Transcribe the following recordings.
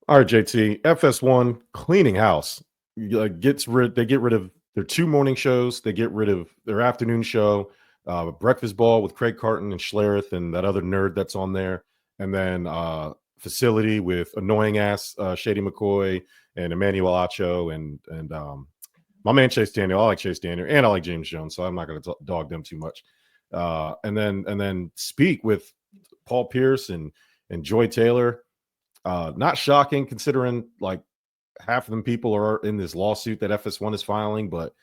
All right, JT. FS1 cleaning house. They get rid of their two morning shows. They get rid of their afternoon show, Breakfast Ball with Craig Carton and Schlereth and that other nerd that's on there, and then Facility with annoying ass Shady McCoy and Emmanuel Acho and my man Chase Daniel. I like Chase Daniel and I like James Jones, so I'm not going to dog them too much. And then Speak with Paul Pierce and Joy Taylor. Not shocking considering like half of them people are in this lawsuit that FS1 is filing, but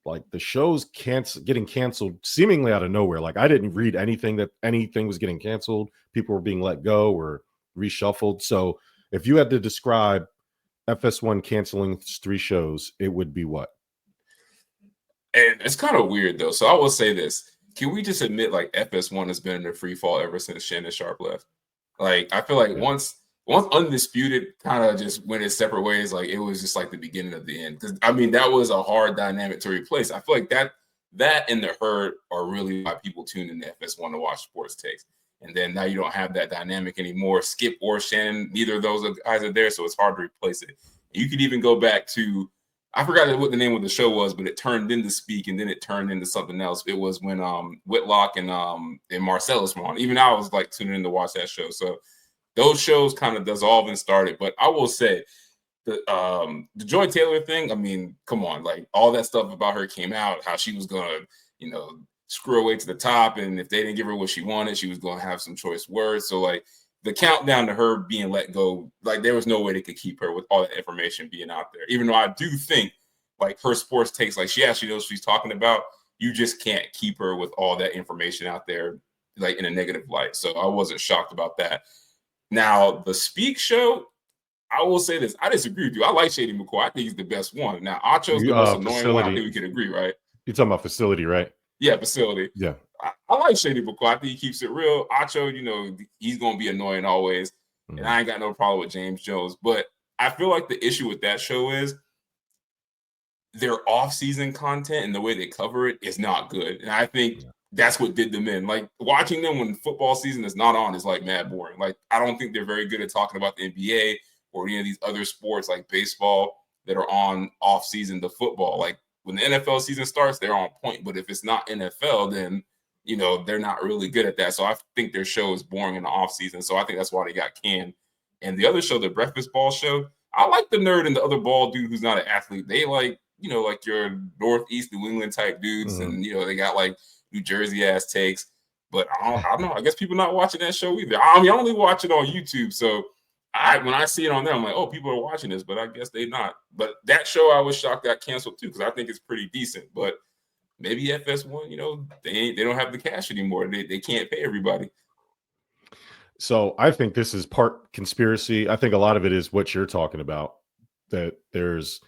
like the show's getting canceled seemingly out of nowhere. Like I didn't read anything that anything was getting canceled. People were being let go or reshuffled. So if you had to describe FS1 canceling 3 shows, it would be what? And it's kind of weird though. So I will say this. Can we just admit like FS1 has been in a free fall ever since Shannon Sharp left? Like I feel like once Undisputed kind of just went its separate ways, like it was just like the beginning of the end. Because I mean, that was a hard dynamic to replace. I feel like that and the Herd are really why people tune in to FS1 to watch sports takes. And then now you don't have that dynamic anymore. Skip or Shannon, neither of those guys are there, so it's hard to replace it. You could even go back to, I forgot what the name of the show was, but it turned into Speak and then it turned into something else. It was when Whitlock and Marcellus were on. Even I was like tuning in to watch that show. So those shows kind of dissolved and started. But I will say the Joy Taylor thing, I mean, come on, like all that stuff about her came out, how she was gonna, screw her way to the top, and if they didn't give her what she wanted, she was gonna have some choice words. So like the countdown to her being let go, like there was no way they could keep her with all that information being out there. Even though I do think like her sports takes, like she actually knows what she's talking about. You just can't keep her with all that information out there, like in a negative light. So I wasn't shocked about that. Now the Speak show, I will say this: I disagree with you. I like Shady McCoy. I think he's the best one. Now Acho's the most annoying one. I think we can agree, right? You're talking about Facility, right? Yeah, Facility. Yeah. I like Shady McCoy. I think he keeps it real. Acho, he's going to be annoying always. Mm-hmm. And I ain't got no problem with James Jones. But I feel like the issue with that show is their off-season content and the way they cover it is not good. And I think that's what did them in. Like, watching them when football season is not on is, like, mad boring. Like, I don't think they're very good at talking about the NBA or any of these other sports like baseball that are on off-season to football. Like, when the NFL season starts, they're on point. But if it's not NFL, then, they're not really good at that. So I think their show is boring in the offseason. So I think that's why they got canned. And the other show, the Breakfast Ball show, I like the nerd and the other ball dude who's not an athlete. They like, like your Northeast New England type dudes. Mm-hmm. And, they got like New Jersey ass takes. But I don't know. I guess people not watching that show either. I mean, I only watch it on YouTube. So when I see it on there, I'm like, oh, people are watching this, but I guess they're not. But that show I was shocked got canceled too, because I think it's pretty decent. But maybe FS1, they don't have the cash anymore. They can't pay everybody. So I think this is part conspiracy. I think a lot of it is what you're talking about. That there's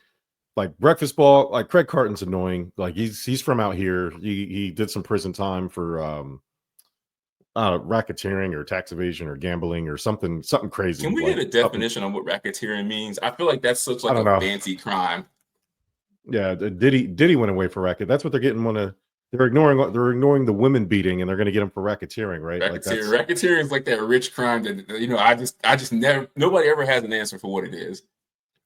like Breakfast Ball, like Craig Carton's annoying. Like he's from out here. He did some prison time for racketeering or tax evasion or gambling or something crazy. Can we get a definition on what racketeering means? I feel like that's such like a fancy crime. Yeah, Diddy went away for racket. That's what they're getting. They're ignoring the women beating, and they're going to get him for racketeering, right? Racketeering is like that rich crime that I just never, nobody ever has an answer for what it is.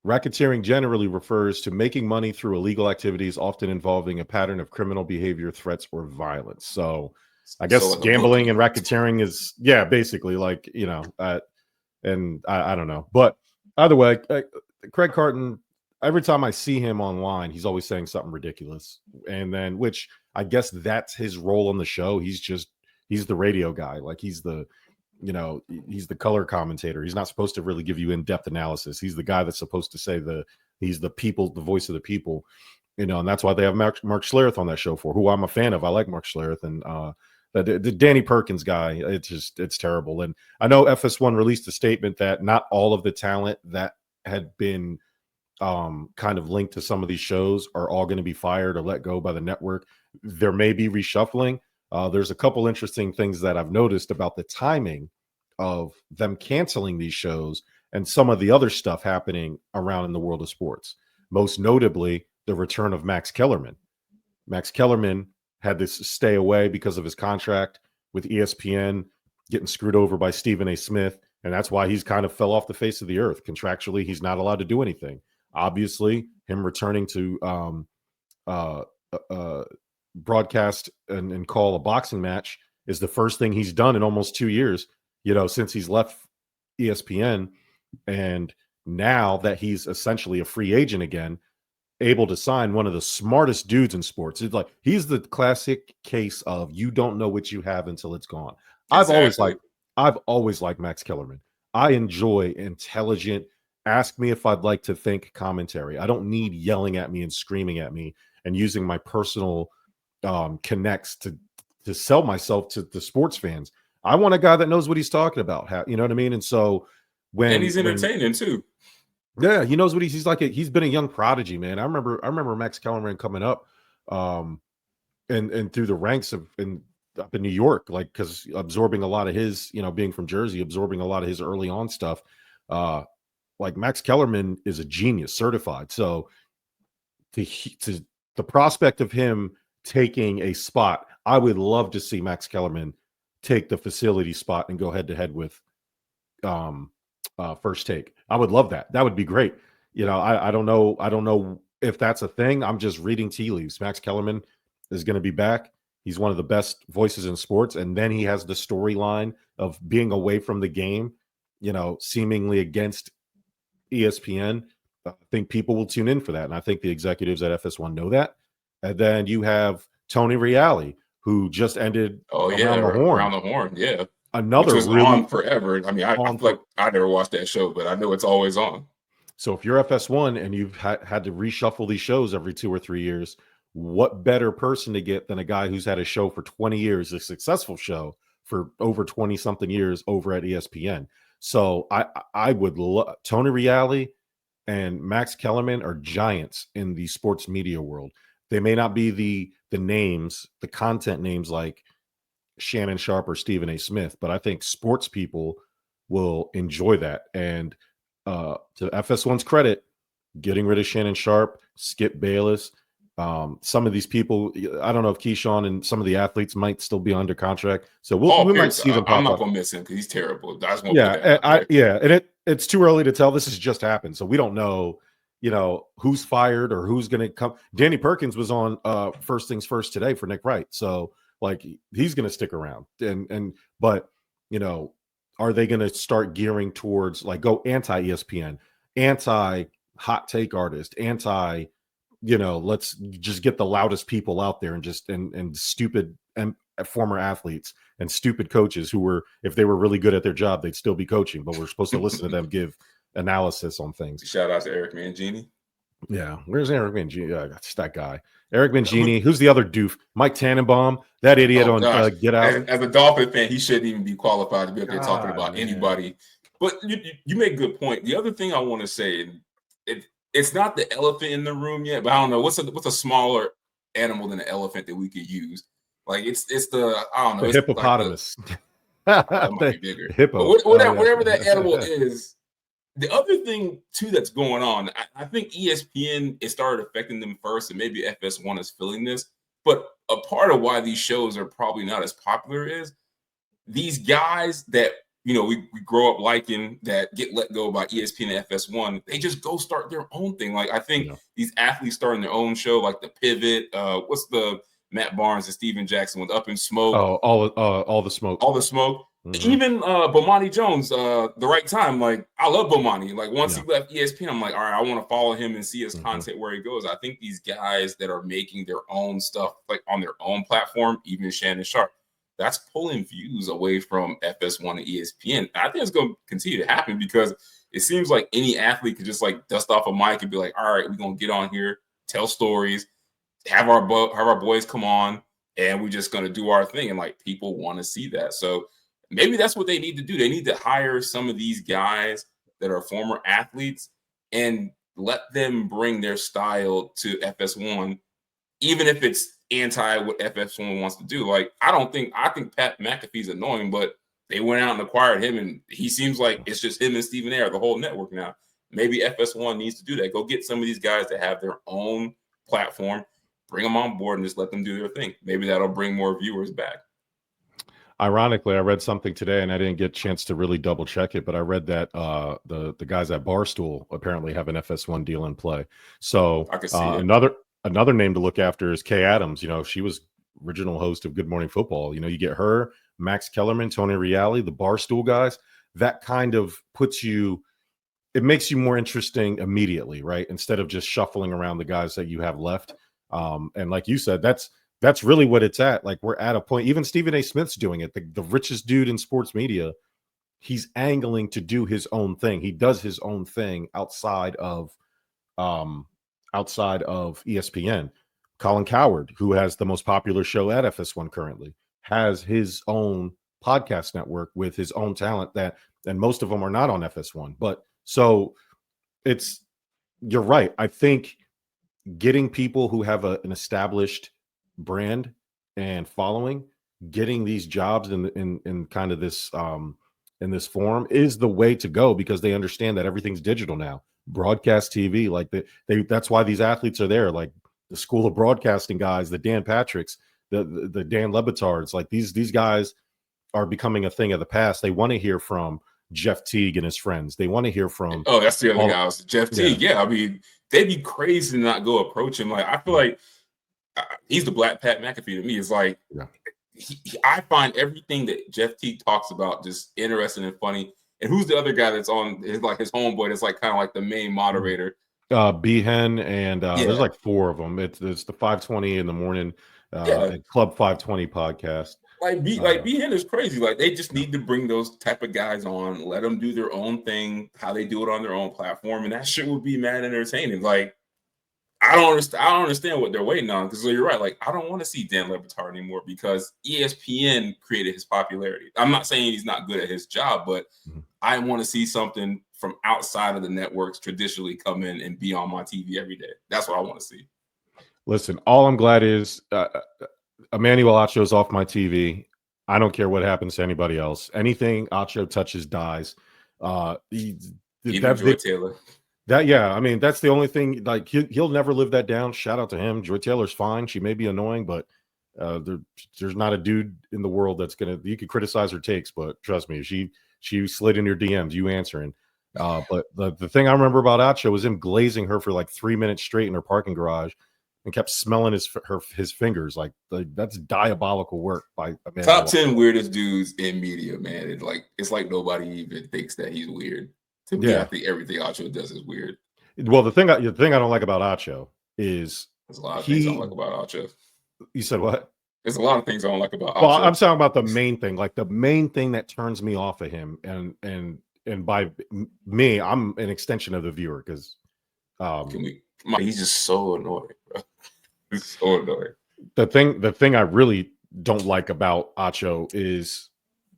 Racketeering generally refers to making money through illegal activities, often involving a pattern of criminal behavior, threats, or violence. So I guess like gambling and racketeering is, basically like, and I don't know. But either way, Craig Carton, every time I see him online, he's always saying something ridiculous. And then, which I guess that's his role on the show. He's the radio guy. Like he's the color commentator. He's not supposed to really give you in-depth analysis. He's the guy that's supposed to say he's the people, the voice of the people, and that's why they have Mark Schlereth on that show who I'm a fan of. I like Mark Schlereth and, the Danny Perkins guy, it's terrible. And I know FS1 released a statement that not all of the talent that had been kind of linked to some of these shows are all going to be fired or let go by the network. There may be reshuffling. There's a couple interesting things that I've noticed about the timing of them canceling these shows and some of the other stuff happening around in the world of sports. Most notably, the return of Max Kellerman. Max Kellerman had to stay away because of his contract with ESPN, getting screwed over by Stephen A. Smith. And that's why he's kind of fell off the face of the earth. Contractually, he's not allowed to do anything. Obviously, him returning to broadcast and call a boxing match is the first thing he's done in almost 2 years, since he's left ESPN. And now that he's essentially a free agent again, able to sign one of the smartest dudes in sports. It's like he's the classic case of you don't know what you have until it's gone. Exactly. I've always liked Max Kellerman. I enjoy intelligent, ask me if I'd like to think commentary. I don't need yelling at me and screaming at me and using my personal connects to sell myself to the sports fans. I want a guy that knows what he's talking about. You know what I mean? And so and he's entertaining too. Yeah, he knows what he's like. He's been a young prodigy, man. I remember Max Kellerman coming up, and through the ranks up in New York, like because absorbing a lot of his, being from Jersey, absorbing a lot of his early on stuff. Like Max Kellerman is a genius, certified. So to the prospect of him taking a spot, I would love to see Max Kellerman take the facility spot and go head to head with First Take. I would love that. That would be great. I don't know if that's a thing. I'm just reading tea leaves. Max Kellerman is going to be back. He's one of the best voices in sports. And then he has the storyline of being away from the game, seemingly against ESPN. I think people will tune in for that. And I think the executives at FS1 know that. And then you have Tony Reale, who just ended Around the Horn. Yeah. Another which was really on forever. I mean, I feel like I never watched that show, but I know it's always on. So if you're FS1 and you've had to reshuffle these shows every 2 or 3 years, what better person to get than a guy who's had a show for 20 years, a successful show for over 20 something years over at ESPN. So I would love Tony Reale and Max Kellerman are giants in the sports media world. They may not be the names, the content names like Shannon Sharp or Stephen A. Smith, but I think sports people will enjoy that. And to FS1's credit, getting rid of Shannon Sharp, Skip Bayless, some of these people, I don't know if Keyshawn and some of the athletes might still be under contract. So we might see them pop I'm not up. going to miss him because he's terrible. And it's too early to tell. This has just happened. So we don't know, who's fired or who's going to come. Danny Perkins was on First Things First today for Nick Wright. So like he's going to stick around but are they going to start gearing towards like go anti ESPN, anti hot take artist, anti, let's just get the loudest people out there and just and stupid and former athletes and stupid coaches who were, if they were really good at their job, they'd still be coaching, but we're supposed to listen to them give analysis on things. Shout out to Eric Mangini. Yeah, where's Eric Mangini? That's that guy. Eric Mangini. Who's the other doof? Mike Tannenbaum, that idiot on Get Out. As a Dolphin fan, he shouldn't even be qualified to be up there talking about anybody. But you make a good point. The other thing I want to say, it's not the elephant in the room yet, but I don't know what's a smaller animal than an elephant that we could use. Like it's the I don't know, the hippopotamus. Like that might be bigger. Hippo. But whatever that animal is. The other thing, too, that's going on, I think ESPN, it started affecting them first, and maybe FS1 is feeling this. But a part of why these shows are probably not as popular is these guys that, we grow up liking that get let go by ESPN and FS1, they just go start their own thing. Like, I think these athletes starting their own show, like The Pivot, what's the Matt Barnes and Steven Jackson with Up in Smoke? Oh, all the smoke. All the smoke. Mm-hmm. Even Bomani Jones, The Right Time. Like, I love Bomani. Like, once he left ESPN, I'm like, all right, I want to follow him and see his content where he goes. I think these guys that are making their own stuff, like on their own platform, even Shannon Sharp, that's pulling views away from FS1 and ESPN. I think it's going to continue to happen because it seems like any athlete could just like dust off a mic and be like, all right, we're going to get on here, tell stories, have our boys come on, and we're just going to do our thing. And like people want to see that. So maybe that's what they need to do. They need to hire some of these guys that are former athletes and let them bring their style to FS1, even if it's anti what FS1 wants to do. Like, I think Pat McAfee's annoying, but they went out and acquired him, and he seems like it's just him and Stephen A. the whole network now. Maybe FS1 needs to do that. Go get some of these guys that have their own platform, bring them on board, and just let them do their thing. Maybe that'll bring more viewers back. Ironically, I read something today, and I didn't get a chance to really double check it, but I read that the guys at Barstool apparently have an FS1 deal in play. So I can see it. another name to look after is Kay Adams. She was original host of Good Morning Football. You get her, Max Kellerman, Tony Reale, the Barstool guys. That kind of it makes you more interesting immediately, right? Instead of just shuffling around the guys that you have left. And like you said, that's really what it's at. Like, we're at a point, even Stephen A. Smith's doing it. The richest dude in sports media, he's angling to do his own thing. He does his own thing outside of ESPN. Colin Cowherd, who has the most popular show at FS1 currently, has his own podcast network with his own talent and most of them are not on FS1. But so you're right. I think getting people who have an established brand and following, getting these jobs in kind of this in this form is the way to go, because they understand that everything's digital now. Broadcast TV, like that's why these athletes are there, like the School of Broadcasting guys, the Dan Patricks, the Dan Lebatards, like these guys are becoming a thing of the past. They want to hear from Jeff Teague and his friends. They want to hear from that's the other guy, Jeff Teague. Yeah, I mean, they'd be crazy to not go approach him. Like, I feel like he's the Black Pat McAfee to me. It's like I find everything that Jeff Teague talks about just interesting and funny. And who's the other guy that's on his homeboy that's like kind of like the main moderator? Behan, and there's like four of them. It's the 520 in the morning Club 520 podcast. Like Behan is crazy. Like, they just need to bring those type of guys on, let them do their own thing, how they do it on their own platform, and that shit would be mad entertaining. Like, I don't understand what they're waiting on, because you're right. Like, I don't want to see Dan Le Batard anymore because ESPN created his popularity. I'm not saying he's not good at his job, but I want to see something from outside of the networks traditionally come in and be on my TV every day. That's what I want to see. Listen, all I'm glad is Emmanuel Acho's off my TV. I don't care what happens to anybody else. Anything Acho touches dies. Even Joy Taylor. I mean, that's the only thing. Like, he'll never live that down. Shout out to him. Joy Taylor's fine. She may be annoying, but there's not a dude in the world that's you could criticize her takes, but trust me, she slid in your DMs, you answering. But the thing I remember about Acho was him glazing her for like 3 minutes straight in her parking garage and kept smelling his fingers. Like that's diabolical work by Top 10 weirdest dudes in media, man. It's like nobody even thinks that he's weird. To me, I think everything Acho does is weird. Well, the thing I don't like about Acho is there's a lot of things I don't like about Acho. You said what? There's a lot of things I don't like about Acho. Well, I'm talking about the main thing. Like, the main thing that turns me off of him, and by me, I'm an extension of the viewer, because he's just so annoying, bro. He's so annoying. The thing I really don't like about Acho is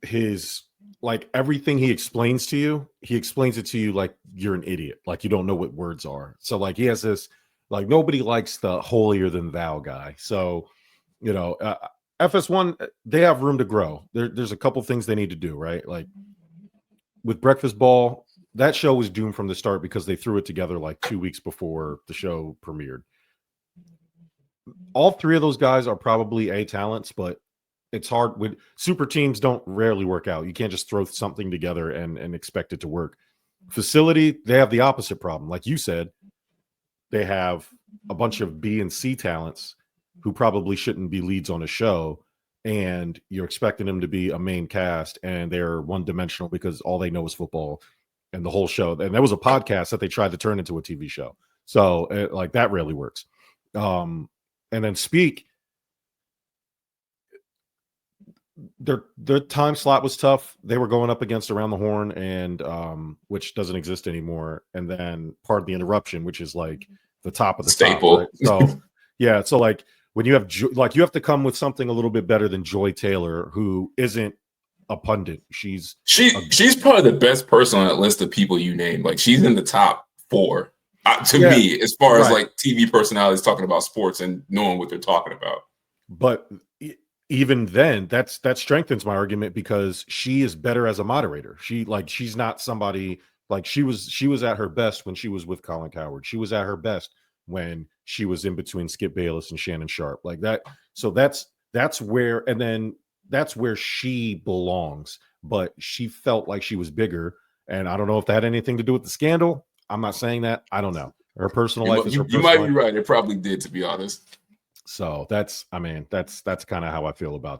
his, like, everything he explains to you, he explains it to you like you're an idiot, like you don't know what words are. So, like, he has this, like, nobody likes the holier than thou guy. So, FS1, they have room to grow. There's a couple things they need to do, right? Like, with Breakfast Ball, that show was doomed from the start because they threw it together like 2 weeks before the show premiered. All three of those guys are probably A talents, but it's hard. With super teams, don't rarely work out. You can't just throw something together and expect it to work. Facility, they have the opposite problem. Like you said, they have a bunch of B and C talents who probably shouldn't be leads on a show, and you're expecting them to be a main cast, and they're one-dimensional because all they know is football and the whole show. And there was a podcast that they tried to turn into a TV show. So, like, that rarely works. And then Speak, their time slot was tough. They were going up against Around the Horn, and which doesn't exist anymore. And then Part of the Interruption, which is like the top of the staple. Top, right? So, yeah. So, like, when you have you have to come with something a little bit better than Joy Taylor, who isn't a pundit. She's probably the best person on that list of people you named. Like, she's in the top 4 to me, as far as like TV personalities talking about sports and knowing what they're talking about. But even then, that strengthens my argument, because she is better as a moderator. She's not somebody, like, she was at her best when she was with Colin Cowherd. She was at her best when she was in between Skip Bayless and Shannon Sharp, like that. So that's where, and then that's where she belongs. But she felt like she was bigger, and I don't know if that had anything to do with the scandal. I'm not saying that. I don't know. Her personal life is her personal You might life. be right. It probably did, to be honest. So that's kind of how I feel about